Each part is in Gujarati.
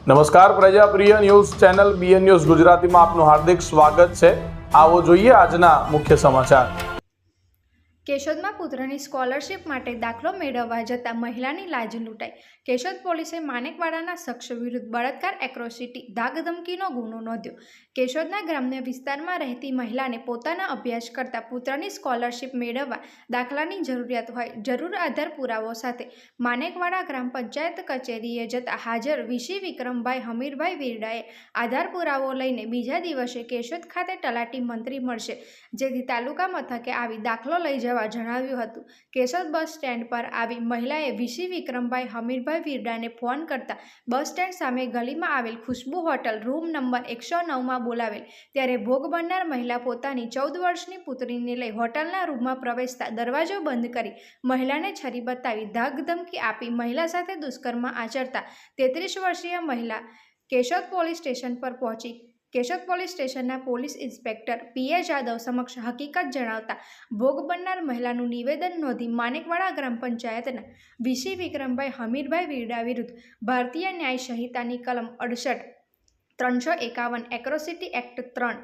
નમસ્કાર પ્રજાપ્રિય ન્યૂઝ ચેનલ બીએન ન્યૂઝ ગુજરાતીમાં આપનું હાર્દિક સ્વાગત છે। આવો જોઈએ આજના મુખ્ય સમાચાર। કેશોદમાં પુત્રની સ્કોલરશિપ માટે દાખલો મેળવવા જતા મહિલાની લાજ લૂંટાઈ। કેશોદ પોલીસે માનેકવાડાના શખ્સ વિરુદ્ધ બળાત્કાર એટ્રોસિટી ધાકધમકીનો ગુનો નોંધ્યો। કેશોદના ગ્રામ્ય વિસ્તારમાં રહેતી મહિલાને પોતાના અભ્યાસ કરતા પુત્રની સ્કોલરશિપ મેળવવા દાખલાની જરૂરિયાત હોય જરૂર આધાર પુરાવો સાથે માનેકવાડા ગ્રામ પંચાયત કચેરીએ જતા હાજર વીસી વિક્રમભાઈ હમીરભાઈ વીરડાએ આધાર પુરાવો લઈને બીજા દિવસે કેશોદ ખાતે તલાટી મંત્રી મળશે જેથી તાલુકા મથકે આવી દાખલો લઈ જવા જણાવ્યું હતું। કેશોદ બસ સ્ટેન્ડ પર આવી મહિલાએ વીસી વિક્રમભાઈ હમીરભાઈ વીરડાને ફોન કરતા બસ સ્ટેન્ડ સામે ગલીમાં આવેલ ખુશ્બુ હોટલ રૂમ નંબર 109માં બોલાવેલ ત્યારે ભોગ બનનાર મહિલા પોતાની 14 વર્ષની પુત્રીને લઈ હોટલના રૂમમાં પ્રવેશતા દરવાજો બંધ કરી મહિલાને છરી બતાવી ધાકધમકી આપી મહિલા સાથે દુષ્કર્મ આચરતા 33 વર્ષીય મહિલા કેશોદ પોલીસ સ્ટેશન પર પહોંચી કેશોદ પોલીસ સ્ટેશનના પોલીસ ઇન્સ્પેક્ટર પીએ જાદવ સમક્ષ હકીકત જણાવતા ભોગ બનનાર મહિલાનું નિવેદન નોંધી માનેકવાડા ગ્રામ પંચાયતના વીસી વિક્રમભાઈ હમીરભાઈ વીરડા વિરુદ્ધ ભારતીય ન્યાય સંહિતાની કલમ 68, 351 એટ્રોસિટી એક્ટ 3,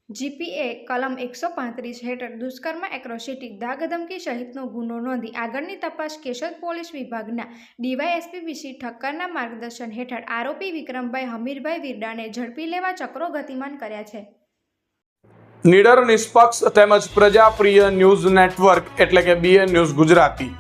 જીપીએ કલમ 135 હેઠળ દુષ્કર્મ એટ્રોસિટી ધાકધમકી સહિતનો ગુનો નોંધી આગળની તપાસ કેશોદ પોલીસ વિભાગના ડીવાયએસપી વીસી ઠક્કરના માર્ગદર્શન હેઠળ આરોપી વિક્રમભાઈ હમીરભાઈ વીરડાને ઝડપી લેવા ચક્રો ગતિમાન કર્યા છે। નિડર, નિષ્પક્ષ તેમજ પ્રજાપ્રિય ન્યૂઝ નેટવર્ક એટલે કે BN news Gujarati.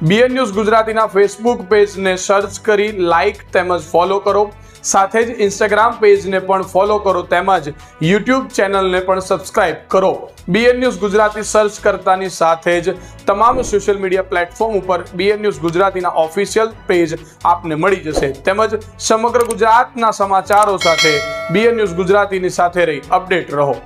BN news ગુજરાતીના ફેસબુક પેજને સર્ચ કરી લાઇક તેમજ ફોલો કરો। સાથે જ ઇન્સ્ટાગ્રામ પેજને પણ ફોલો કરો તેમજ યુટ્યુબ ચેનલને પણ સબસ્ક્રાઇબ કરો। બીએન ન્યૂઝ ગુજરાતી સર્ચ કરતાની સાથે જ તમામ સોશિયલ મીડિયા પ્લેટફોર્મ ઉપર બીએન ન્યૂઝ ગુજરાતીના ઓફિશિયલ પેજ આપને મળી જશે તેમજ સમગ્ર ગુજરાતના સમાચારો સાથે બીએન ન્યૂઝ ગુજરાતીની સાથે રહી અપડેટ રહો।